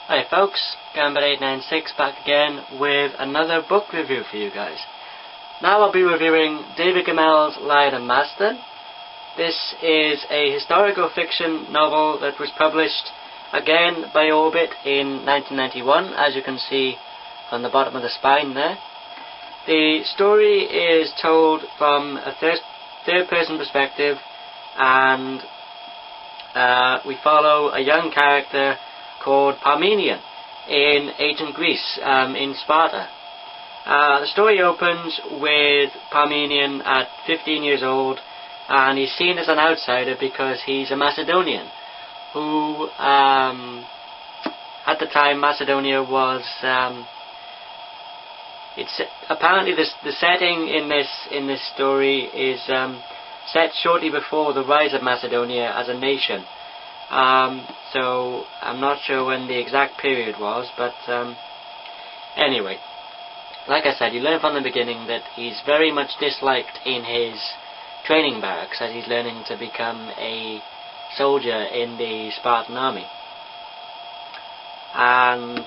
Hi folks, Gambit896 back again with another book review for you guys. Now I'll be reviewing David Gemmell's Lion of Macedon. This is a historical fiction novel that was published again by Orbit in 1991, as you can see on the bottom of the spine there. The story is told from a third-person perspective, and we follow a young character called Parmenion in ancient Greece, in Sparta. The story opens with Parmenion at 15 years old, and he's seen as an outsider because he's a Macedonian who, at the time, Macedonia was, it's apparently the setting in this story is set shortly before the rise of Macedonia as a nation. So I'm not sure when the exact period was, but anyway, like I said, you learn from the beginning that he's very much disliked in his training barracks as he's learning to become a soldier in the Spartan army. And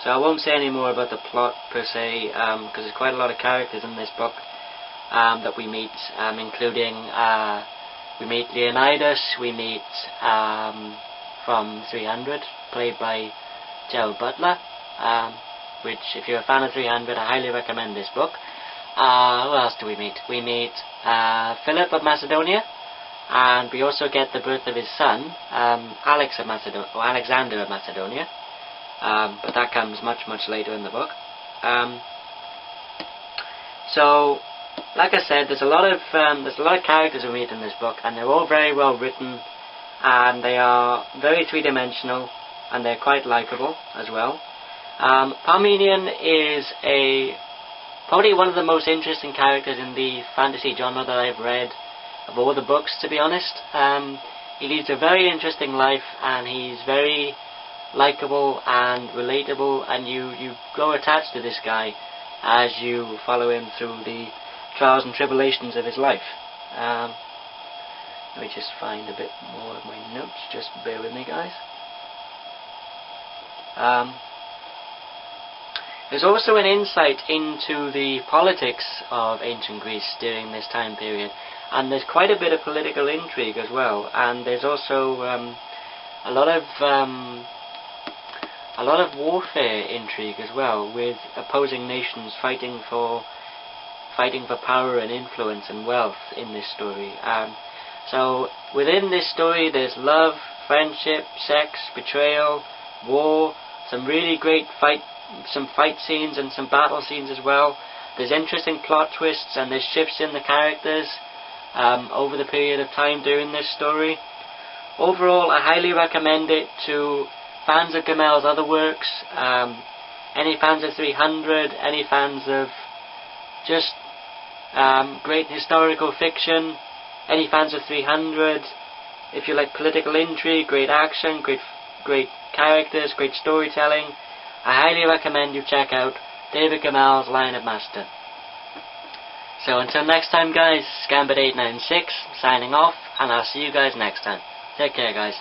so I won't say any more about the plot per se, because there's quite a lot of characters in this book that we meet, including we meet Leonidas, we meet from 300, played by Gerald Butler, which, if you're a fan of 300, I highly recommend this book. Who else do we meet? We meet Philip of Macedonia, and we also get the birth of his son, Alexander of Macedonia, but that comes much later in the book. So, like I said, there's a lot of characters we meet in this book, and they're all very well written, and they are very three-dimensional, and they're quite likable as well. Parmenion is probably one of the most interesting characters in the fantasy genre that I've read of all the books, to be honest. He leads a very interesting life, and he's very likable and relatable, and you grow attached to this guy as you follow him through the trials and tribulations of his life. Let me just find a bit more of my notes, just bear with me guys. There's also an insight into the politics of ancient Greece during this time period, and there's quite a bit of political intrigue as well, and there's also a lot of warfare intrigue as well, with opposing nations fighting for power and influence and wealth in this story. So within this story there's love, friendship, sex, betrayal, war, some really great fight scenes and some battle scenes as well. There's interesting plot twists, and there's shifts in the characters over the period of time during this story. Overall, I highly recommend it to fans of Gemmell's other works, any fans of 300, any fans of just great historical fiction, any fans of 300, if you like political intrigue, great action, great characters, great storytelling, I highly recommend you check out David Gemmell's Lion of Macedon. So until next time guys, Gambit896 signing off, and I'll see you guys next time. Take care guys.